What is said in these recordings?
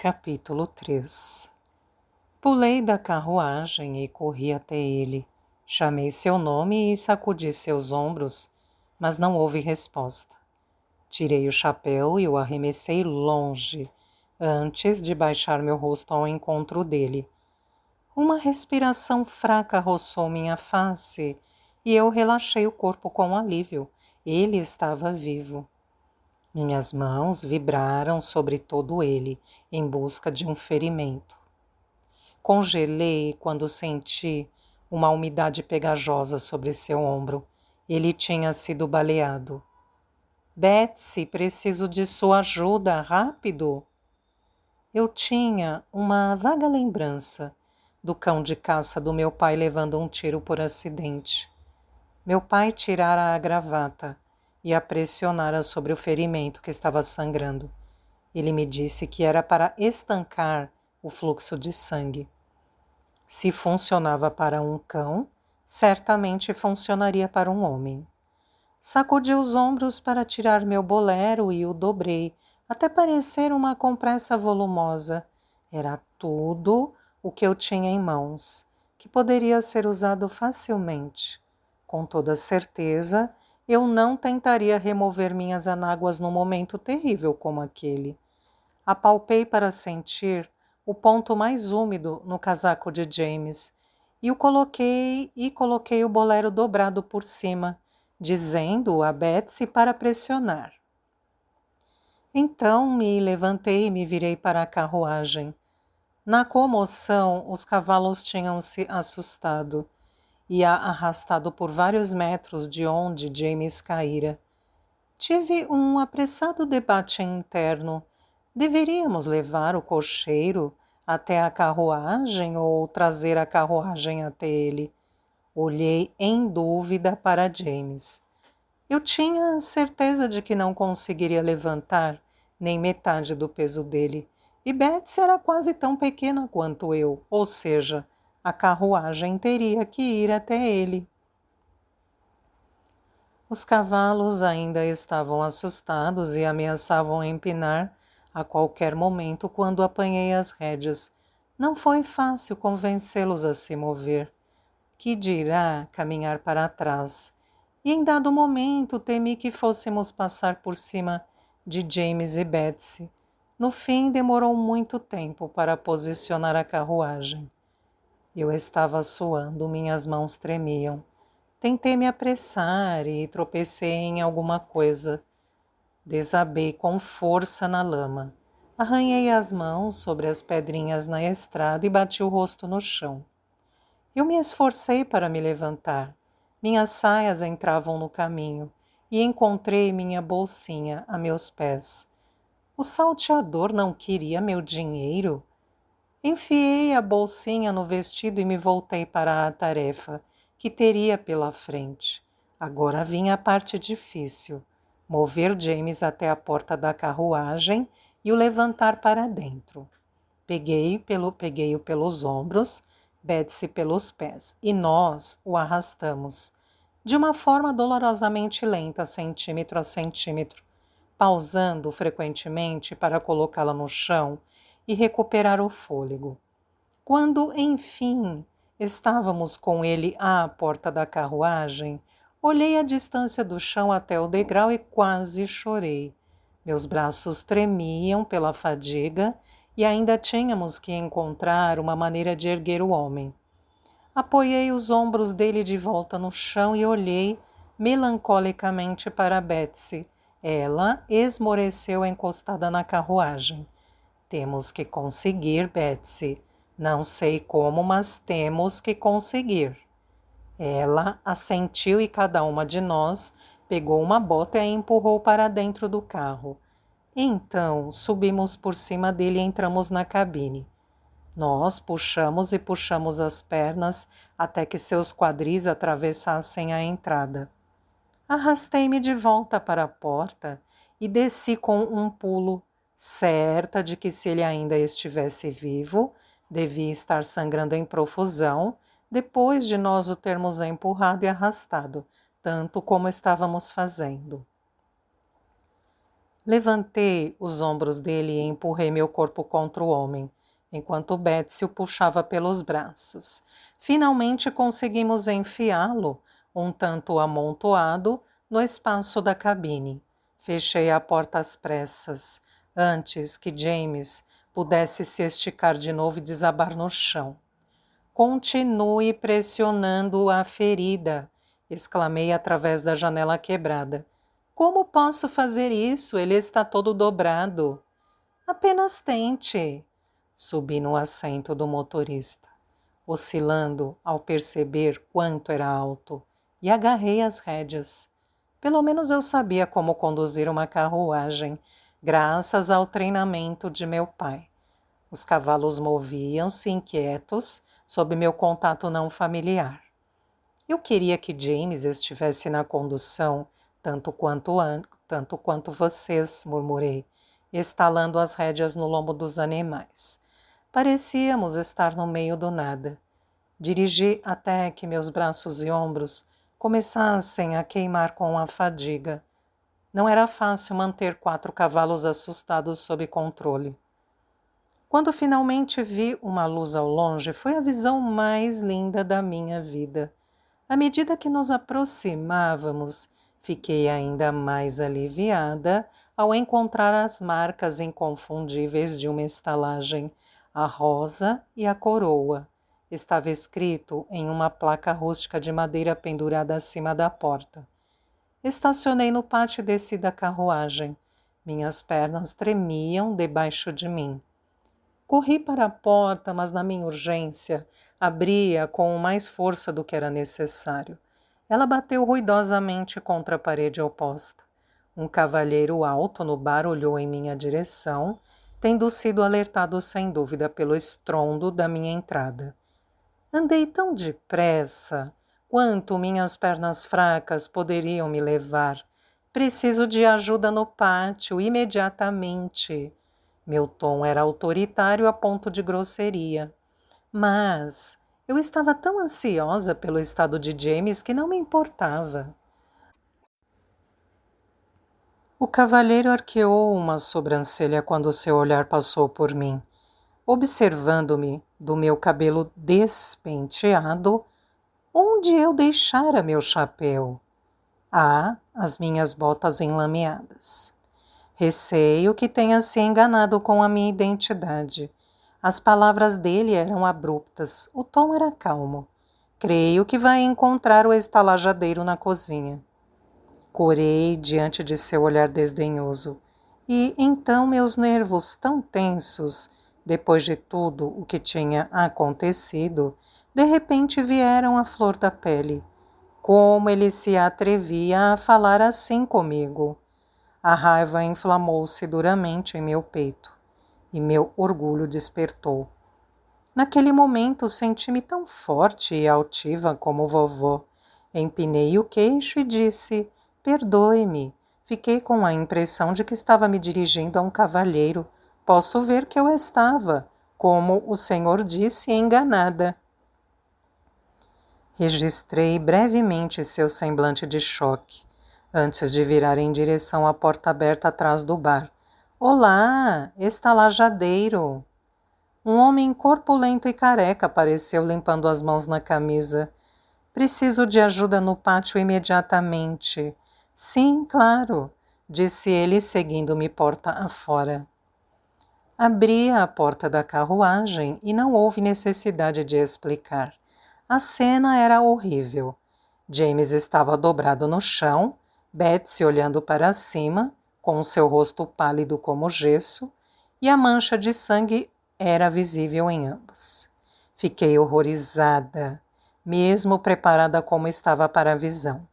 Capítulo 3. Pulei da carruagem e corri até ele. Chamei seu nome e sacudi seus ombros, mas não houve resposta. Tirei o chapéu e o arremessei longe, antes de baixar meu rosto ao encontro dele. Uma respiração fraca roçou minha face e eu relaxei o corpo com alívio. Ele estava vivo. Minhas mãos vibraram sobre todo ele, em busca de um ferimento. Congelei quando senti uma umidade pegajosa sobre seu ombro. Ele tinha sido baleado. Betsy, preciso de sua ajuda, rápido! Eu tinha uma vaga lembrança do cão de caça do meu pai levando um tiro por acidente. Meu pai tirara a gravata e a pressionara sobre o ferimento que estava sangrando. Ele me disse que era para estancar o fluxo de sangue. Se funcionava para um cão, certamente funcionaria para um homem. Sacudi os ombros para tirar meu bolero e o dobrei, até parecer uma compressa volumosa. Era tudo o que eu tinha em mãos, que poderia ser usado facilmente. Com toda certeza, eu não tentaria remover minhas anáguas num momento terrível como aquele. Apalpei para sentir o ponto mais úmido no casaco de James e coloquei o bolero dobrado por cima, dizendo a Betsy para pressionar. Então me levantei e me virei para a carruagem. Na comoção, os cavalos tinham se assustado e a arrastado por vários metros de onde James caíra. Tive um apressado debate interno. Deveríamos levar o cocheiro até a carruagem ou trazer a carruagem até ele? Olhei em dúvida para James. Eu tinha certeza de que não conseguiria levantar nem metade do peso dele. E Betsy era quase tão pequena quanto eu, ou seja, a carruagem teria que ir até ele. Os cavalos ainda estavam assustados e ameaçavam empinar a qualquer momento quando apanhei as rédeas. Não foi fácil convencê-los a se mover. Que dirá caminhar para trás? E em dado momento temi que fôssemos passar por cima de James e Betsy. No fim, demorou muito tempo para posicionar a carruagem. Eu estava suando, minhas mãos tremiam. Tentei me apressar e tropecei em alguma coisa. Desabei com força na lama. Arranhei as mãos sobre as pedrinhas na estrada e bati o rosto no chão. Eu me esforcei para me levantar. Minhas saias entravam no caminho e encontrei minha bolsinha a meus pés. O salteador não queria meu dinheiro? Enfiei a bolsinha no vestido e me voltei para a tarefa que teria pela frente. Agora vinha a parte difícil: mover James até a porta da carruagem e o levantar para dentro. Peguei-o pelos ombros, Betsy pelos pés, e nós o arrastamos, de uma forma dolorosamente lenta, centímetro a centímetro, pausando frequentemente para colocá-la no chão e recuperar o fôlego. Quando, enfim, estávamos com ele à porta da carruagem, olhei a distância do chão até o degrau e quase chorei. Meus braços tremiam pela fadiga e ainda tínhamos que encontrar uma maneira de erguer o homem. Apoiei os ombros dele de volta no chão e olhei melancolicamente para Betsy. Ela esmoreceu encostada na carruagem. Temos que conseguir, Betsy. Não sei como, mas temos que conseguir. Ela assentiu e cada uma de nós pegou uma bota e a empurrou para dentro do carro. Então, subimos por cima dele e entramos na cabine. Nós puxamos e puxamos as pernas até que seus quadris atravessassem a entrada. Arrastei-me de volta para a porta e desci com um pulo, certa de que se ele ainda estivesse vivo, devia estar sangrando em profusão, depois de nós o termos empurrado e arrastado, tanto como estávamos fazendo. Levantei os ombros dele e empurrei meu corpo contra o homem, enquanto Betsy o puxava pelos braços. Finalmente conseguimos enfiá-lo, um tanto amontoado, no espaço da cabine. Fechei a porta às pressas, antes que James pudesse se esticar de novo e desabar no chão. Continue pressionando a ferida, exclamei através da janela quebrada. Como posso fazer isso? Ele está todo dobrado. Apenas tente. Subi no assento do motorista, oscilando ao perceber quanto era alto, e agarrei as rédeas. Pelo menos eu sabia como conduzir uma carruagem, graças ao treinamento de meu pai. Os cavalos moviam-se inquietos sob meu contato não familiar. Eu queria que James estivesse na condução, tanto quanto vocês, murmurei, estalando as rédeas no lombo dos animais. Parecíamos estar no meio do nada. Dirigi até que meus braços e ombros começassem a queimar com a fadiga. Não era fácil manter 4 cavalos assustados sob controle. Quando finalmente vi uma luz ao longe, foi a visão mais linda da minha vida. À medida que nos aproximávamos, fiquei ainda mais aliviada ao encontrar as marcas inconfundíveis de uma estalagem, a rosa e a coroa. Estava escrito em uma placa rústica de madeira pendurada acima da porta. Estacionei no pátio e desci da carruagem. Minhas pernas tremiam debaixo de mim. Corri para a porta, mas na minha urgência, abri-a com mais força do que era necessário. Ela bateu ruidosamente contra a parede oposta. Um cavalheiro alto no bar olhou em minha direção, tendo sido alertado sem dúvida pelo estrondo da minha entrada. Andei tão depressa quanto minhas pernas fracas poderiam me levar. Preciso de ajuda no pátio, imediatamente. Meu tom era autoritário a ponto de grosseria. Mas eu estava tão ansiosa pelo estado de James que não me importava. O cavalheiro arqueou uma sobrancelha quando seu olhar passou por mim. Observando-me do meu cabelo despenteado, onde eu deixara meu chapéu? Ah, as minhas botas enlameadas. Receio que tenha se enganado com a minha identidade. As palavras dele eram abruptas, o tom era calmo. Creio que vai encontrar o estalajadeiro na cozinha. Corei diante de seu olhar desdenhoso. E então meus nervos tão tensos, depois de tudo o que tinha acontecido, de repente vieram à flor da pele. Como ele se atrevia a falar assim comigo? A raiva inflamou-se duramente em meu peito e meu orgulho despertou. Naquele momento senti-me tão forte e altiva como vovó. Empinei o queixo e disse: perdoe-me. Fiquei com a impressão de que estava me dirigindo a um cavalheiro. Posso ver que eu estava, como o senhor disse, enganada. Registrei brevemente seu semblante de choque, antes de virar em direção à porta aberta atrás do bar. Olá, estalajadeiro! Um homem corpulento e careca apareceu limpando as mãos na camisa. Preciso de ajuda no pátio imediatamente. Sim, claro, disse ele, seguindo-me porta afora. Abri a porta da carruagem e não houve necessidade de explicar. A cena era horrível. James estava dobrado no chão, Betsy olhando para cima, com seu rosto pálido como gesso, e a mancha de sangue era visível em ambos. Fiquei horrorizada, mesmo preparada como estava para a visão.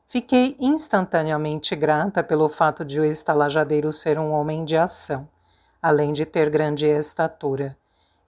Fiquei instantaneamente grata pelo fato de o estalajadeiro ser um homem de ação, além de ter grande estatura.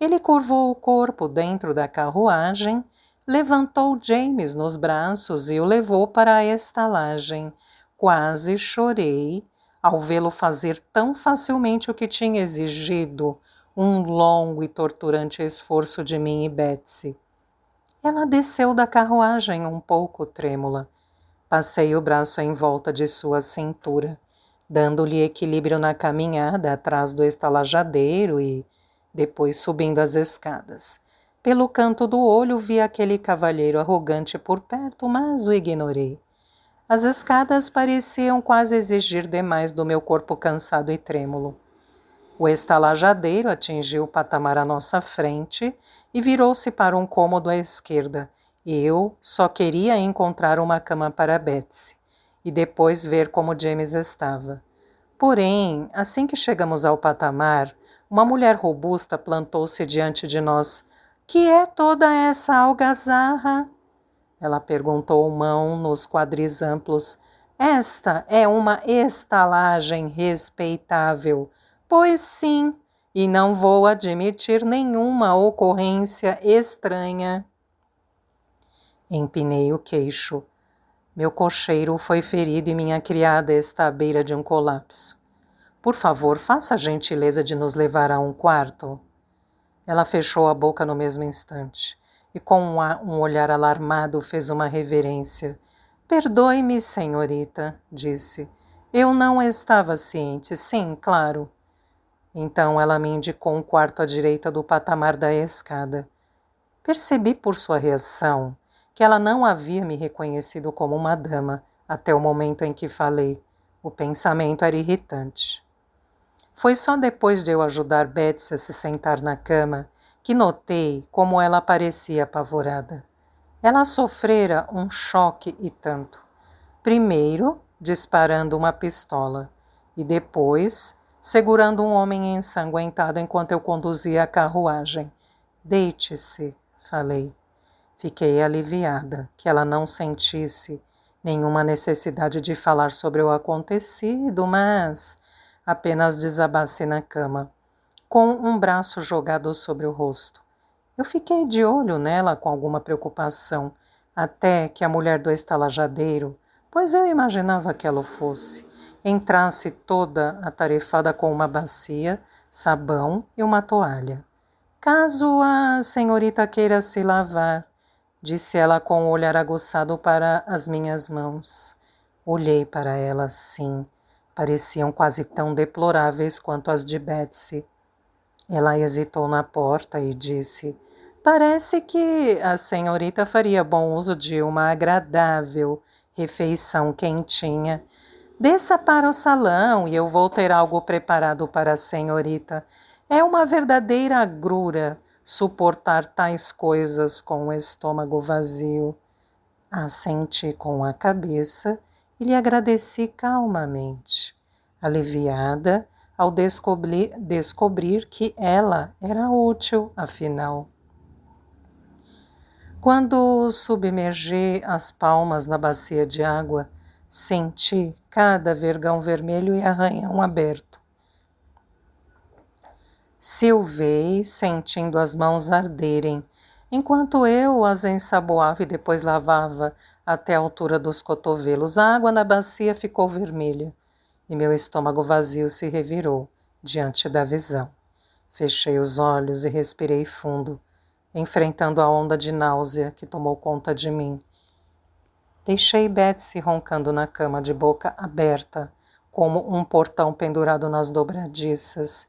Ele curvou o corpo dentro da carruagem, levantou James nos braços e o levou para a estalagem. Quase chorei ao vê-lo fazer tão facilmente o que tinha exigido um longo e torturante esforço de mim e Betsy. Ela desceu da carruagem um pouco trêmula. Passei o braço em volta de sua cintura. dando-lhe equilíbrio na caminhada atrás do estalajadeiro e depois subindo as escadas. Pelo canto do olho vi aquele cavalheiro arrogante por perto, mas o ignorei. As escadas pareciam quase exigir demais do meu corpo cansado e trêmulo. O estalajadeiro atingiu o patamar à nossa frente e virou-se para um cômodo à esquerda. Eu só queria encontrar uma cama para Betsy e depois ver como James estava. Porém, assim que chegamos ao patamar, uma mulher robusta plantou-se diante de nós. Que é toda essa algazarra? Ela perguntou, mão nos quadris amplos. Esta é uma estalagem respeitável. Pois sim, e não vou admitir nenhuma ocorrência estranha. Empinei o queixo. Meu cocheiro foi ferido e minha criada está à beira de um colapso. Por favor, faça a gentileza de nos levar a um quarto. Ela fechou a boca no mesmo instante e, com um olhar alarmado, fez uma reverência. Perdoe-me, senhorita, disse. Eu não estava ciente. Sim, claro. Então ela me indicou um quarto à direita do patamar da escada. Percebi por sua reação que ela não havia me reconhecido como uma dama até o momento em que falei. O pensamento era irritante. Foi só depois de eu ajudar Betsy a se sentar na cama que notei como ela parecia apavorada. Ela sofrera um choque e tanto. Primeiro, disparando uma pistola e depois, segurando um homem ensanguentado enquanto eu conduzia a carruagem. Deite-se, falei. Fiquei aliviada que ela não sentisse nenhuma necessidade de falar sobre o acontecido, mas apenas desabasse na cama, com um braço jogado sobre o rosto. Eu fiquei de olho nela com alguma preocupação, até que a mulher do estalajadeiro, pois eu imaginava que ela o fosse, entrasse toda atarefada com uma bacia, sabão e uma toalha. Caso a senhorita queira se lavar, disse ela com o olhar aguçado para as minhas mãos. Olhei para ela, sim. Pareciam quase tão deploráveis quanto as de Betsy. Ela hesitou na porta e disse: Parece que a senhorita faria bom uso de uma agradável refeição quentinha. Desça para o salão e eu vou ter algo preparado para a senhorita. É uma verdadeira agrura suportar tais coisas com o estômago vazio. Assenti com a cabeça e lhe agradeci calmamente, aliviada ao descobrir que ela era útil, afinal. Quando submergi as palmas na bacia de água, senti cada vergão vermelho e arranhão aberto. Silvei, sentindo as mãos arderem, enquanto eu as ensaboava e depois lavava até a altura dos cotovelos. A água na bacia ficou vermelha e meu estômago vazio se revirou diante da visão. Fechei os olhos e respirei fundo, enfrentando a onda de náusea que tomou conta de mim. Deixei Betsy roncando na cama de boca aberta, como um portão pendurado nas dobradiças,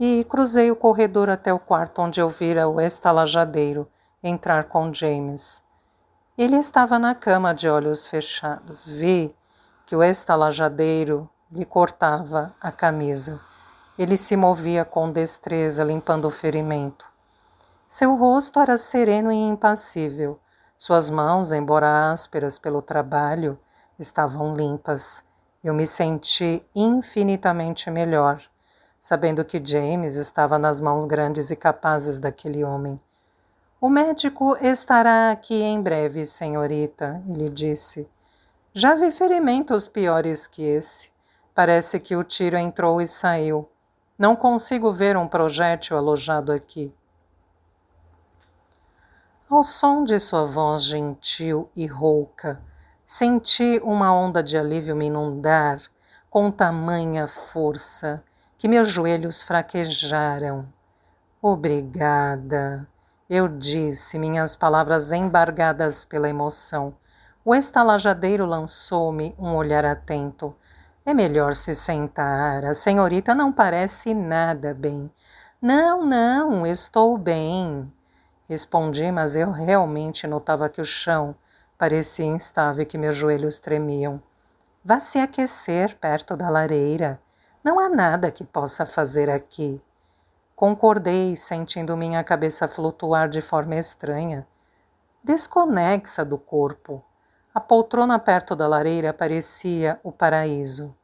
e cruzei o corredor até o quarto onde eu vira o estalajadeiro entrar com James. Ele estava na cama de olhos fechados. Vi que o estalajadeiro lhe cortava a camisa. Ele se movia com destreza, limpando o ferimento. Seu rosto era sereno e impassível. Suas mãos, embora ásperas pelo trabalho, estavam limpas. Eu me senti infinitamente melhor, sabendo que James estava nas mãos grandes e capazes daquele homem. O médico estará aqui em breve, senhorita, ele disse. Já vi ferimentos piores que esse. Parece que o tiro entrou e saiu. Não consigo ver um projétil alojado aqui. Ao som de sua voz gentil e rouca, senti uma onda de alívio me inundar com tamanha força que meus joelhos fraquejaram. Obrigada, eu disse, minhas palavras embargadas pela emoção. O estalajadeiro lançou-me um olhar atento. É melhor se sentar. A senhorita não parece nada bem. Não, não, estou bem. Respondi, mas eu realmente notava que o chão parecia instável e que meus joelhos tremiam. Vá se aquecer perto da lareira. Não há nada que possa fazer aqui. Concordei, sentindo minha cabeça flutuar de forma estranha, desconexa do corpo. A poltrona perto da lareira parecia o paraíso.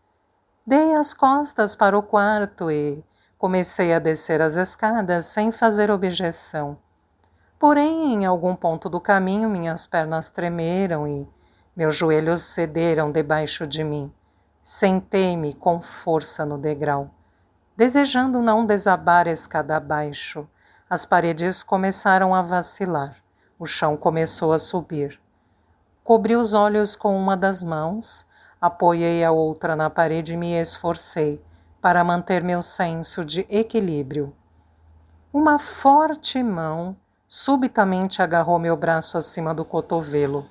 Dei as costas para o quarto e comecei a descer as escadas sem fazer objeção. Porém, em algum ponto do caminho, minhas pernas tremeram e meus joelhos cederam debaixo de mim. Sentei-me com força no degrau, desejando não desabar a escada abaixo. As paredes começaram a vacilar. O chão começou a subir. Cobri os olhos com uma das mãos, apoiei a outra na parede e me esforcei para manter meu senso de equilíbrio. Uma forte mão subitamente agarrou meu braço acima do cotovelo.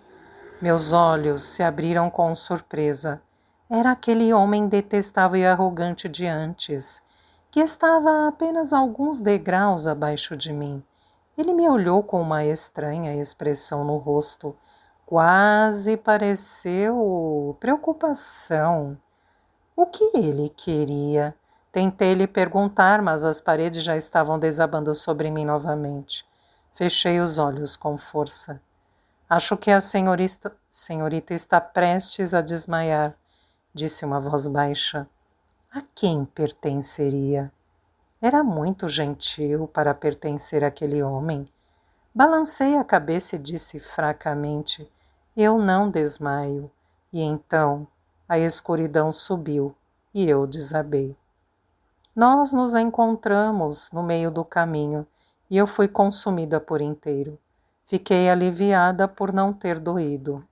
Meus olhos se abriram com surpresa. Era aquele homem detestável e arrogante de antes, que estava a apenas alguns degraus abaixo de mim. Ele me olhou com uma estranha expressão no rosto. Quase pareceu preocupação. O que ele queria? Tentei lhe perguntar, mas as paredes já estavam desabando sobre mim novamente. Fechei os olhos com força. Acho que a senhorita está prestes a desmaiar, disse uma voz baixa. A quem pertenceria? Era muito gentil para pertencer àquele homem. Balancei a cabeça e disse fracamente: eu não desmaio. E então a escuridão subiu e eu desabei. Nós nos encontramos no meio do caminho e eu fui consumida por inteiro. Fiquei aliviada por não ter doído.